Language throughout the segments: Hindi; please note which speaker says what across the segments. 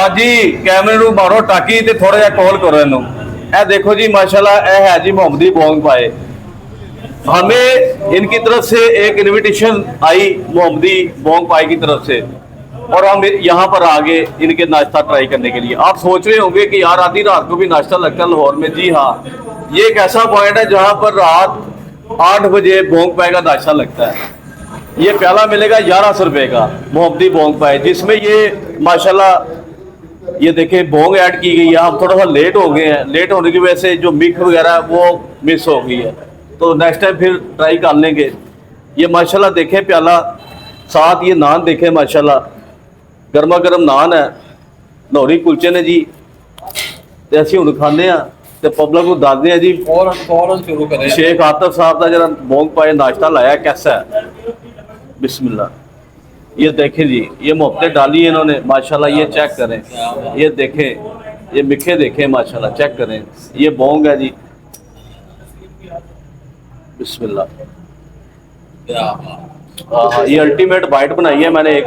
Speaker 1: हाँ जी कैमरे ਨੂੰ ਮਾਰੋ ਟਾਕੀ ਤੇ ਥੋੜਾ ਜਿਹਾ ਕॉल करो ਇਹਨੂੰ। ਇਹ देखो जी माशाल्लाह ਇਹ है जी मोहम्मदी बोंग पाए। हमें इनकी तरफ से एक इनविटेशन आई मोहम्मदी बोंग पाए की तरफ से और हम यहाँ पर आ गए इनके नाश्ता ट्राई करने के लिए। आप सोच रहे होंगे कि यार आधी रात को भी नाश्ता लगता है लाहौर में। जी हाँ, ये एक ऐसा पॉइंट है जहाँ पर रात 8 बजे बोंग पाए का नाश्ता लगता है। ये प्याला मिलेगा 1100 रुपये का मोहम्मदी बोंग पाए, जिसमें ये माशाल्लाह ये देखें बोंग ऐड की गई है। हम थोड़ा सा लेट हो गए हैं, लेट होने की वजह से जो मिक्स वगैरह वो मिस हो गई है, तो नेक्स्ट टाइम फिर ट्राई कर लेंगे। ये माशाल्लाह देखें प्याला, साथ ये नान देखें माशाल्लाह, गर्मा गर्म नान है, लाहौरी कुलचे ने जी। तो असं हूँ खाने तो पब्लिक को दसते हैं जी फौरन शुरू करें। शेख आतिफ साहब का जरा बोंग पाए नाश्ता लाया कैसा है, बिस्मिल्लाह। ये देखें जी, ये मोहब्बतें डाली है इन्होंने माशाल्लाह। ये चेक करें, ये देखें, ये मिठे देखें माशाल्लाह, चेक करें। ये बोंग है जी, बिस्मिल्लाह। हाँ, ये अल्टीमेट बाइट बनाई है मैंने एक,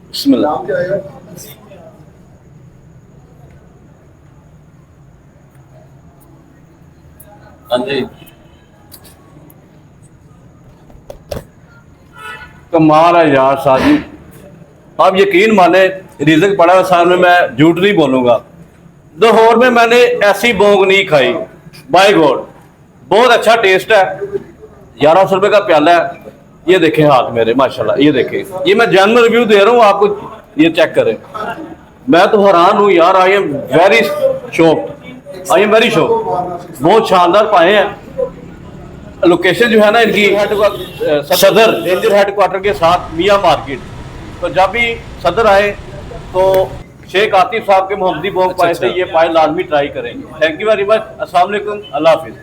Speaker 1: बिस्मिल्लाह। हाँ जी, कमाल है यार साजी। आप यकीन माने रिज़्क पड़ा हुआ सामने, मैं झूठ नहीं बोलूँगा। लाहौर में मैंने ऐसी बोंग नहीं खाई, बाय गॉड। बहुत अच्छा टेस्ट है, 1100 रुपये का प्याला है। ये देखें हाथ मेरे माशाल्लाह, ये देखें, ये मैं जेन्युइन रिव्यू दे रहा हूँ आपको, ये चेक करें। मैं तो हैरान हूँ यार, I am very shocked, I am very shocked. बहुत शानदार पाए हैं। लोकेशन जो है ना इनकी सदर रेंजर हेडक्वार्टर के साथ मियाँ मार्केट। तो जब भी सदर आए तो शेख आतिफ साहब के मोहम्मदी बोंग पाए से ये पाए लाजमी ट्राई करेंगे। Thank you very much. अस्सलाम वालेकुम, अल्लाह हाफिज़।